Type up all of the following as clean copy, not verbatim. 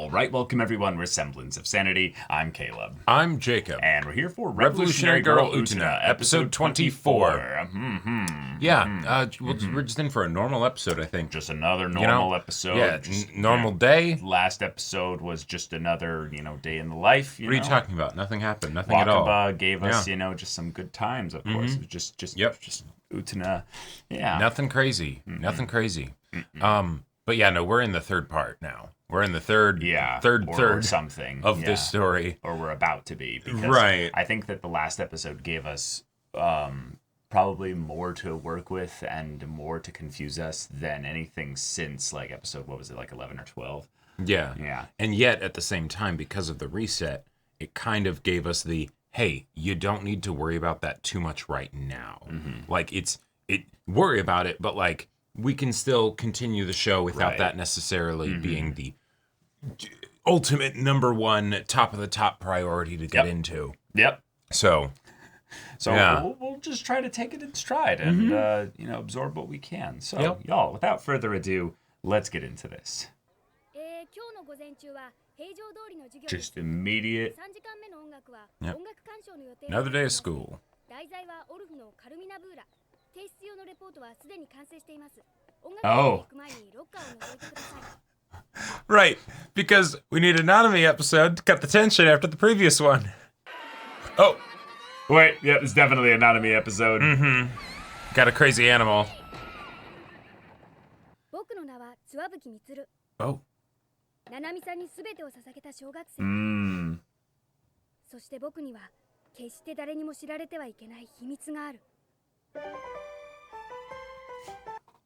All right, welcome everyone. We're Semblance of Sanity. I'm Caleb. I'm Jacob. And we're here for Revolutionary Girl Utena, episode 24. We're just in for a normal episode, I think. Just another normal episode. Yeah, just, normal day. Last episode was just another, day in the life. What are you talking about? Nothing happened. Nothing at all. Wakaba gave us, just some good times, of course. It was just Utena. Yeah. Nothing crazy. Nothing crazy. But yeah, no, we're in the third part now. We're in the third or something of this story. Or we're about to be. Because right. I think that the last episode gave us probably more to work with and more to confuse us than anything since, like, episode, 11 or 12? Yeah. Yeah. And yet, at the same time, because of the reset, it kind of gave us the, hey, you don't need to worry about that too much right now. Like, worry about it, but, like, we can still continue the show without that necessarily being the ultimate number one, top of the top priority to get into. Yep. So we'll just try to take it in stride and absorb what we can. So y'all, without further ado, let's get into this. Just immediate. Yep. Another day of school. Oh. Right, because we need a Nanami episode to cut the tension after the previous one. Oh. Wait, yeah, it's definitely a Nanami episode. Got a crazy animal. Oh.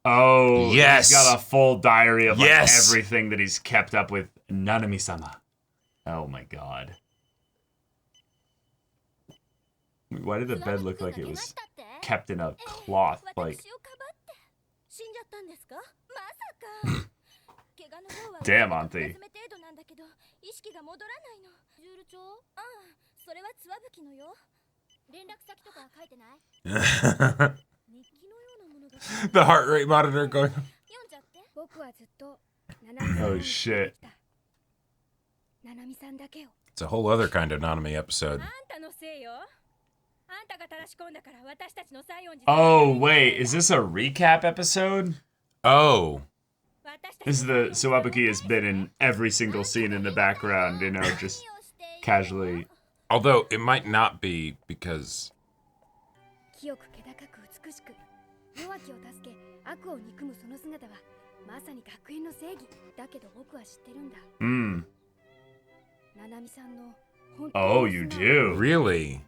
Oh, yes. He's got a full diary of everything that he's kept up with Nanami-sama. Oh my god. Why did the bed look like it was kept in a cloth? Like, damn, Auntie. The heart rate monitor going. Oh shit. It's a whole other kind of Nanami episode. Oh wait, is this a recap episode? Oh. This is the Suwabuki has been in every single scene in the background, just casually. Although it might not be because Oh, you do? Really?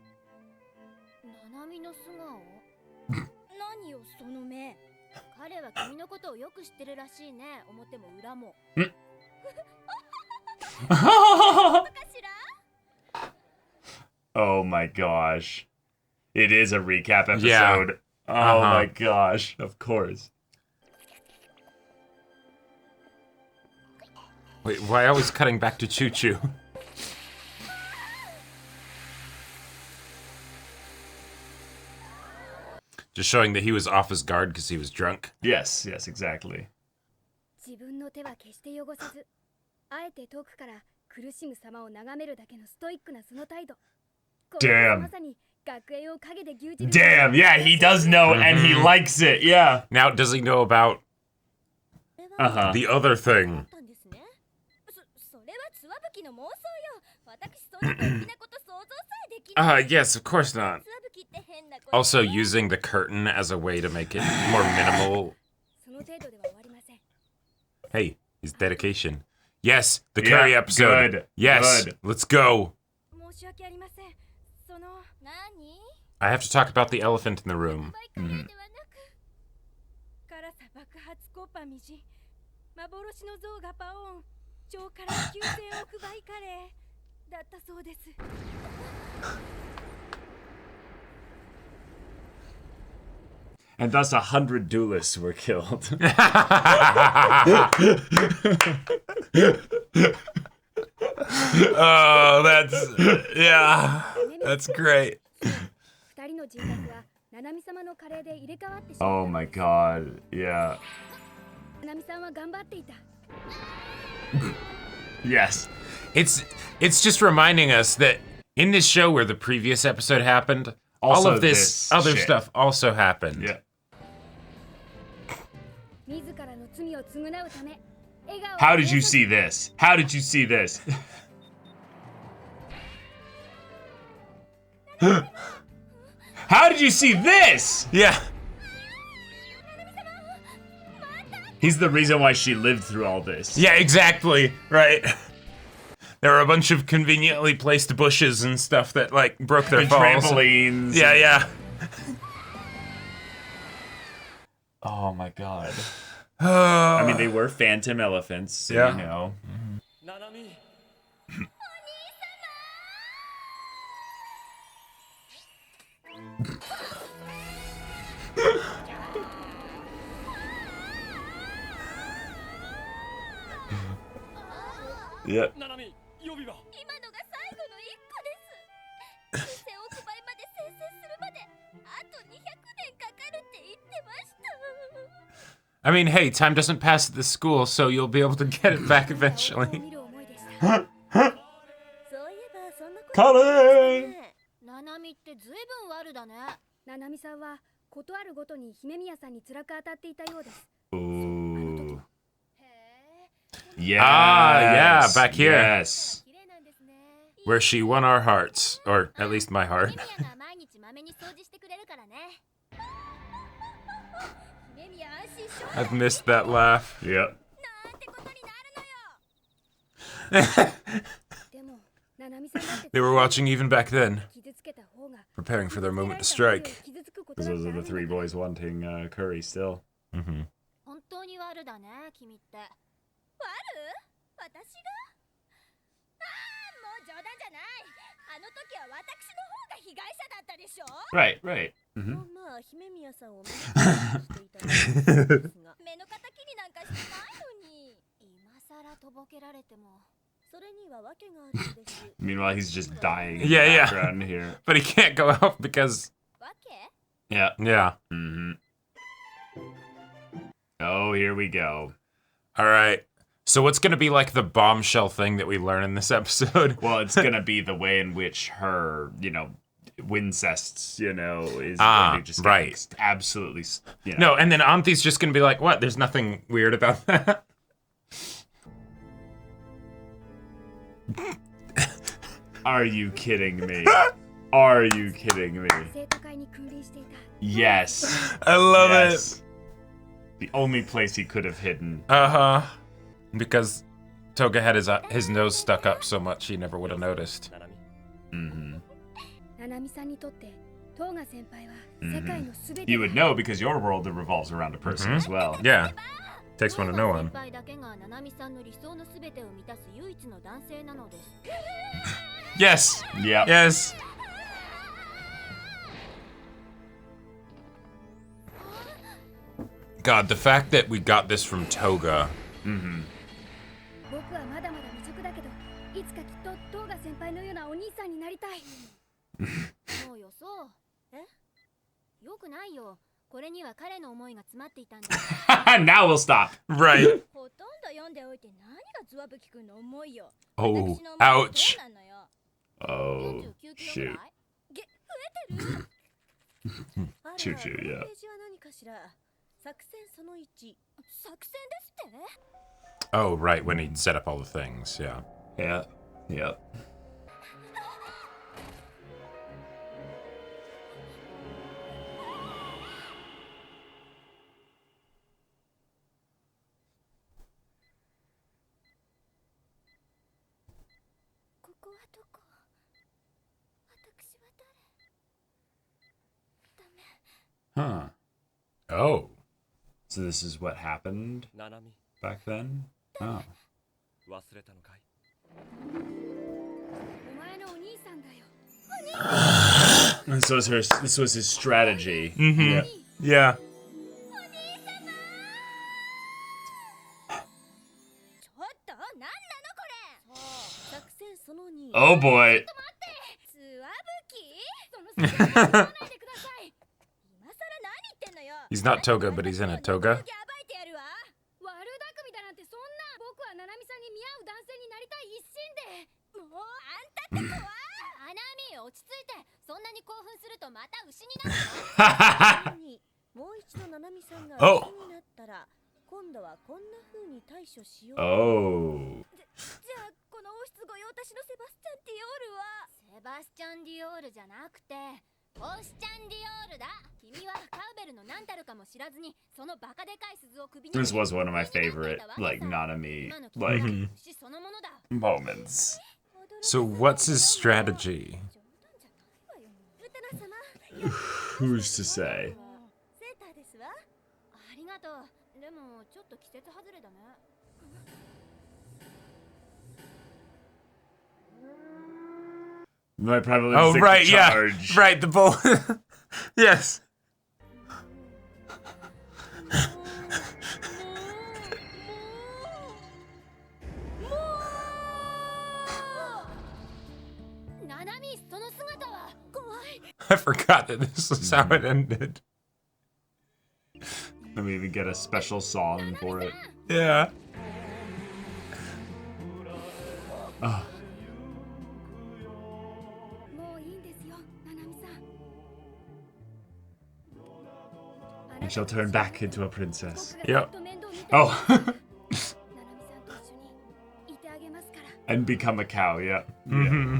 Oh my gosh. It is a recap episode. Yeah. Oh my gosh, of course. Wait, why always cutting back to Choo Choo? Just showing that he was off his guard because he was drunk. Yes, exactly. Damn, yeah, he does know and he likes it, yeah. Now, does he know about the other thing? Yes, of course not. Also using the curtain as a way to make it more minimal. Hey, his dedication. Yes, the curry episode. Good. Yes, Good. Let's go. I have to talk about the elephant in the room. And thus 100 duelists were killed. Oh, that's great. Oh my god, yeah. Yes. It's just reminding us that in this show where the previous episode happened, all Also of this this other shit. stuff also happened. Yeah. How did you see this? How did you see this? How did you see this? Yeah. He's the reason why she lived through all this. Yeah, exactly. Right. There were a bunch of conveniently placed bushes and stuff that like broke their And falls. trampolines. Yeah, yeah. Oh my god. I mean, they were phantom elephants, so Yeah. you know. Nanami. Yeah. Nanami, 予備は今のが最後の一個です。2000億倍まで生成するまであと200年かかるって言ってました。 I mean, hey, time doesn't pass at the school, so you'll be able to get it back eventually. 見る思いでした。そういえばそんなこと Colin! ナナミってずいぶん悪だね。ナナミさんはことあるごとに姫宮さんに辛く当たっていたようです。 Ooh. へえ。 Yes. yeah, back here. Yes. 綺麗なんですね。 Where she won our hearts, or at least my heart. 姫宮が毎日まめに掃除してくれるからね。姫宮安心しろ。 I've missed that laugh. Yep. なんてことになるのよ。でも、ナナミさんだって They were watching even back then, 傷つけた方が preparing for their moment to strike. 傷つくこと Because だっ those て are ある the んだ three boys wanting curry still. Mm-hmm. 本当に悪だね、君って。悪？私が？ああ、もう冗談じゃない。あの時は私の方が被害者だったでしょ。 Right, right. Mm-hmm. まあ、姫宮さんを見ていたんですが、目の敵になんかしてないのに。今さらとぼけられても、それには訳があるんです。 Meanwhile, he's just dying in Yeah, the yeah. background here. But he can't go out because, 訳？ Yeah. yeah. Mm-hmm. Oh, here we go. All right. So what's going to be like the bombshell thing that we learn in this episode? Well, it's gonna be the way in which her, Wincests, is Ah, going to just right. get absolutely, No, and then Auntie's just going to be like, what? There's nothing weird about that. Are you kidding me? Are you kidding me? 生徒会に君臨していた。 Yes. I love Yes. The only place he could have hidden. Uh-huh. Because Toga had his nose stuck up so much he never would have noticed. ナナミ Mm-hmm. ナナミさんにとってトーガ先輩は世界のすべて You would know because your world revolves around a person as well. Yeah. Takes one to know one. 先輩だけがナナミさんの理想のすべてを満たす唯一の男性なのです。 Yes. Yeah. Yes. God, the fact that we got this from Toga. Mm-hmm. 僕はまだまだ未熟だけど、いつかきっとトーガ先輩のようなお兄さんになりたい。もうよそう。え？よくないよ。これには彼の思いが詰まっていたんだ。 Now we'll stop. Right. ほとんど読んでおいて何がズワブキ君の思いよ。 Oh, 私の思いは ouch. どうなのよ。 Oh, 49キロ shoot. ぐらい？増えてる？チューチュー、いや。ページは何かしら？作戦その1。作戦ですって？ Oh, right, when he'd set up all the things, yeah. Yeah. Yep. ここはどこ？私は誰？ダメ。 Huh. Oh. So this is what happened ナナミ back then? Oh. 忘れたのかいお前のお兄さんだよ。 This was his strategy. Mm-hmm. Yeah. ちょっと、なんなのこれ。作戦その2。 Oh boy. つわぶき？その姿を言わないでください。今さら何言ってんのよ。 He's not Toga, but he's in a toga. 悪巧みだなんてそんな。僕はナナミさんに見合う男性になりたいナミ落ち着いて、そんなに興奮するとまた牛になるよ。もう一度ナナミさんが牛になったら、今度はこんな風に対処しよう。Oh. じゃあこの王室御用達のセバスチャン・ディオールはセバスチャン・ディオールじゃなくてオスチャン・ディオールだ。君はカウベルの何たるかも知らずにそのバカでかい鈴を首に This was one of my favorite, like, Nanami, like, moments. So what's his strategy? Who's to say? セーターですわ。ありがとう。でもちょっと季節外れだね。My probably Oh, right, yeah. charge. Right, the bull. Yes. I forgot that this was how it ended. Let me even get a special song for it. Yeah. Oh. And she'll turn back into a princess. Yep. Oh. And become a cow, yeah. Mm-hmm.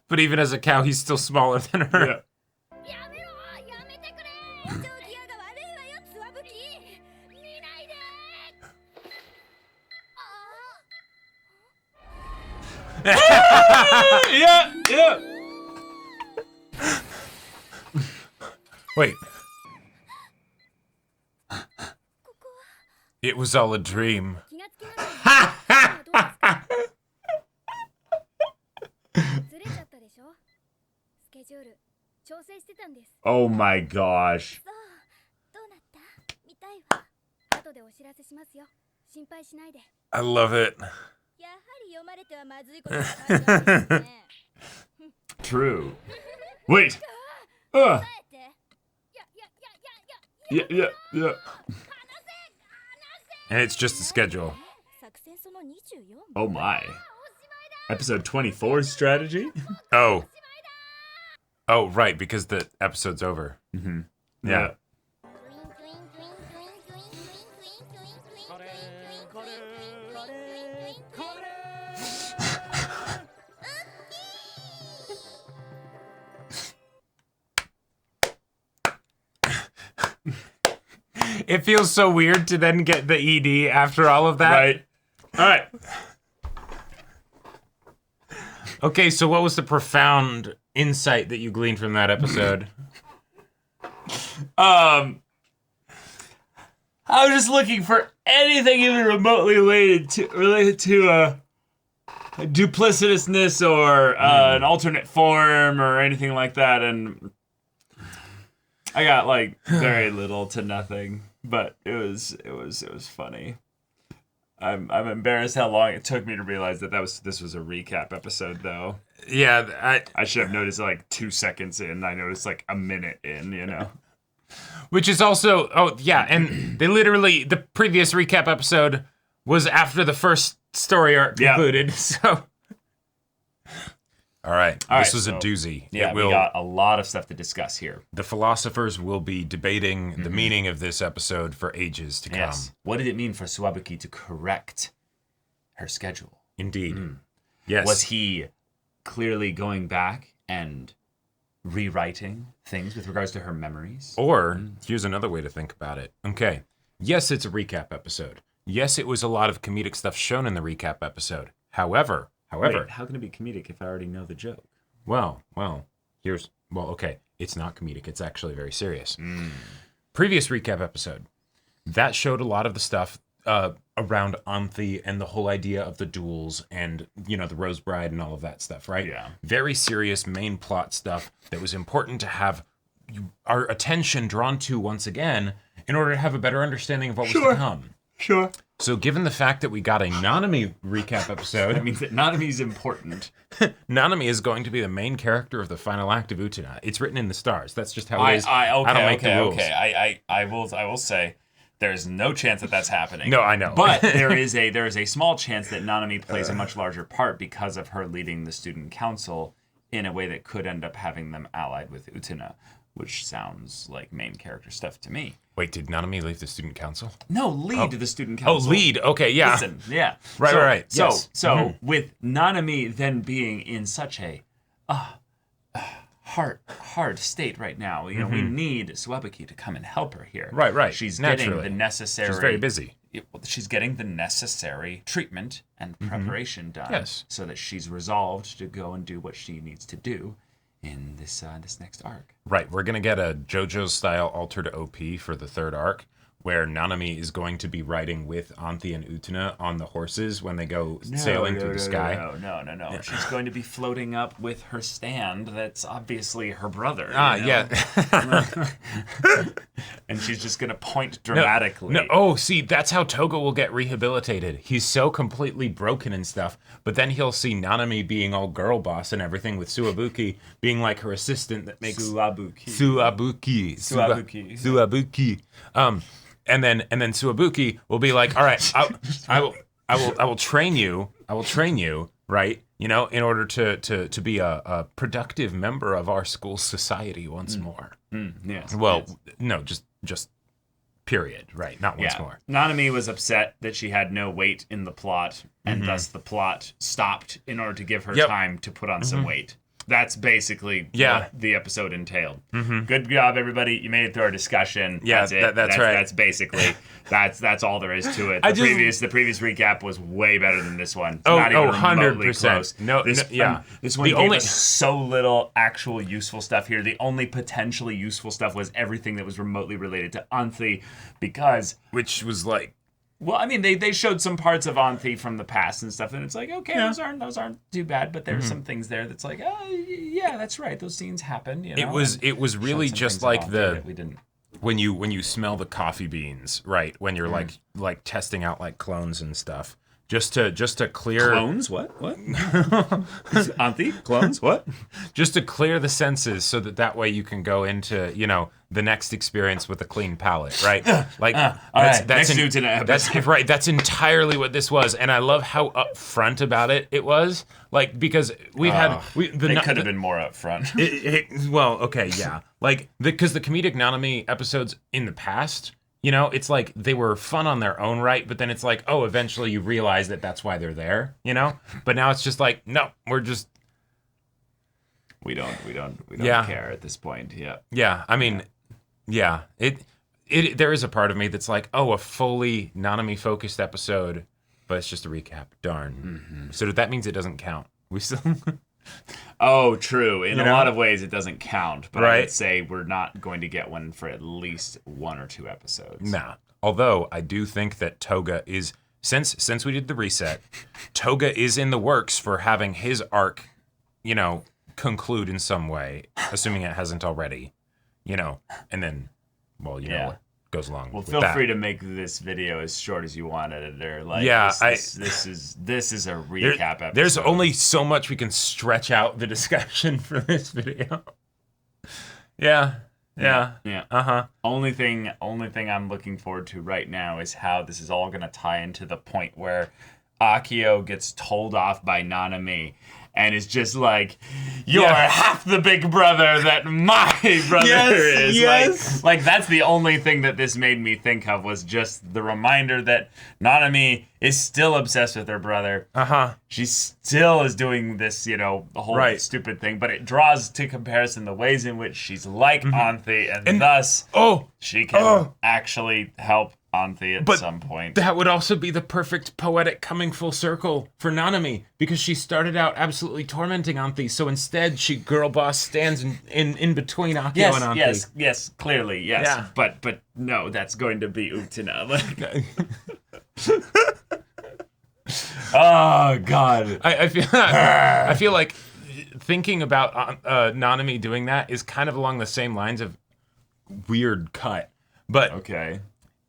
But even as a cow, he's still smaller than her. Yeah. Yeah, yeah. Wait. It was all a dream. Oh my gosh. I love it. True. Wait. Yeah, yeah, yeah. And it's just a schedule. Oh my. Episode 24 strategy? Oh. Oh, right, because the episode's over. Mm-hmm. Yeah. It feels so weird to then get the ED after all of that. Right. All right. Okay, so what was the profound insight that you gleaned from that episode? I was just looking for anything even remotely related to duplicitousness or an alternate form or anything like that, and I got like very little to nothing. But it was funny. I'm embarrassed how long it took me to realize that this was a recap episode, though. Yeah, I should have noticed like 2 seconds in. I noticed like a minute in, you know. Which is also, oh yeah, and they literally, the previous recap episode was after the first story arc concluded, so. All right, this was a doozy. Yeah, we got a lot of stuff to discuss here. The philosophers will be debating the meaning of this episode for ages to come. Yes. What did it mean for Swabuki to correct her schedule? Indeed. Yes. Was he clearly going back and rewriting things with regards to her memories? Or, here's another way to think about it. Okay, yes, it's a recap episode. Yes, it was a lot of comedic stuff shown in the recap episode. However, wait, how can it be comedic if I already know the joke? Well, okay, it's not comedic. It's actually very serious. Previous recap episode, that showed a lot of the stuff around Anthe and the whole idea of the duels and, you know, the Rose Bride and all of that stuff, right? Yeah. Very serious main plot stuff that was important to have our attention drawn to once again in order to have a better understanding of what was to come. Sure. So given the fact that we got a Nanami recap episode... That means that Nanami's important. Nanami is going to be the main character of the final act of Utena. It's written in the stars. That's just how it is. I don't make the rules. I will say There's no chance that that's happening. No, I know. But there is a small chance that Nanami plays a much larger part because of her leading the student council in a way that could end up having them allied with Utena, which sounds like main character stuff to me. Wait, did Nanami leave the student council? No, lead the student council. Oh, lead. Okay, yeah. Listen, yeah. Right. So, Yes. so with Nanami then being in such a hard state right now, you know, we need Suwabuki to come and help her here. Right. She's Naturally. getting the necessary. She's very busy. She's getting the necessary treatment and preparation done, Yes. so that she's resolved to go and do what she needs to do in this next arc. Right, we're gonna get a JoJo-style altered OP for the third arc, where Nanami is going to be riding with Anthy and Utena on the horses when they go sailing through the sky. No. She's going to be floating up with her stand. That's obviously her brother. Yeah. And she's just going to point dramatically. No, oh, see, that's how Toga will get rehabilitated. He's so completely broken and stuff, but then he'll see Nanami being all girl boss and everything, with Suwabuki being like her assistant that makes Suwabuki. And then Suwabuki will be like, all right, I will train you, right? You know, in order to be a productive member of our school society once more. Yes. Well, yes. no, just period, right? Not once more. Nanami was upset that she had no weight in the plot, and thus the plot stopped in order to give her time to put on some weight. That's basically what the episode entailed. Good job, everybody. You made it through our discussion. Yeah, that's it. That's right. That's basically that's all there is to it. The previous recap was way better than this one. It's not even remotely 100%. close. This one gave us so little actual useful stuff here. The only potentially useful stuff was everything that was remotely related to Anthy, Which was like, well, I mean, they showed some parts of Anthy from the past and stuff, and it's like, okay, those aren't too bad, but there's some things there that's like, oh, yeah, that's right, those scenes happen. You know? it was really just like we didn't. when you smell the coffee beans, right? When you're like testing out like clones and stuff, just to clear Clones? What? Anthy? Clones? What? just to clear the senses, so that way you can go into, you know, the next experience with a clean palate, right? Like that's Utena episode. right. That's entirely what this was, and I love how upfront about it was. Like, because They could have been more upfront. Well, okay, yeah. Like, because the comedic Nanami episodes in the past, you know, it's like they were fun on their own right, but then it's like, oh, eventually you realize that that's why they're there, you know? But now it's just like, no, we're just... We don't care at this point. Yeah. Yeah, I mean, yeah. There is a part of me that's like, oh, a fully Nanami-focused episode, but it's just a recap. Darn. So that means it doesn't count. We still... Oh, true. In a lot of ways, it doesn't count. But I Right. would say we're not going to get one for at least 1 or 2 episodes. Nah. Although, I do think that Toga is... Since we did the reset, Toga is in the works for having his arc, you know, conclude in some way, assuming it hasn't already, you know, and then, well, you know what goes along with feel that. free to make this video as short as you want, editor. Like, Yeah, this is a recap episode. There's only so much we can stretch out the discussion for this video. Yeah. Only thing I'm looking forward to right now is how this is all gonna tie into the point where Akio gets told off by Nanami and is just like, you're half the big brother that my brother is. Yes. Like that's the only thing that this made me think of, was just the reminder that Nanami is still obsessed with her brother. She still is doing this, you know, the whole stupid thing, but it draws to comparison the ways in which she's like Anthy, and thus she can actually help Anthy at some point. That would also be the perfect poetic coming full circle for Nanami, because she started out absolutely tormenting Anthy, so instead she girl boss stands in between Akio and Anthy. Yes, clearly, yes. Yeah. But no, that's going to be Utena. Like, oh God. I feel like thinking about Nanami doing that is kind of along the same lines of weird cut, but okay.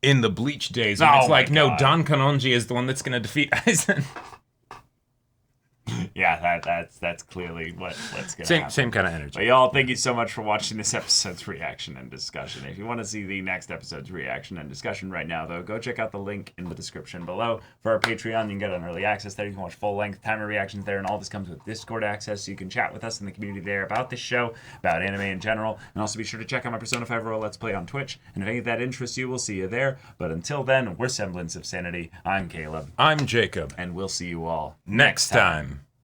In the Bleach days, when it's like, no, Don Kanonji is the one that's going to defeat Aizen. Yeah, that's clearly what's gonna Same happen. kind of energy. But y'all, thank you so much for watching this episode's reaction and discussion. If you want to see the next episode's reaction and discussion right now, though, go check out the link in the description below. For our Patreon, you can get an early access there. You can watch full-length timer reactions there, and all this comes with Discord access, so you can chat with us in the community there about this show, about anime in general, and also be sure to check out my Persona 5 Roll Let's Play on Twitch. And if any of that interests you, we'll see you there. But until then, we're Semblance of Sanity. I'm Caleb. I'm Jacob. And we'll see you all Next time.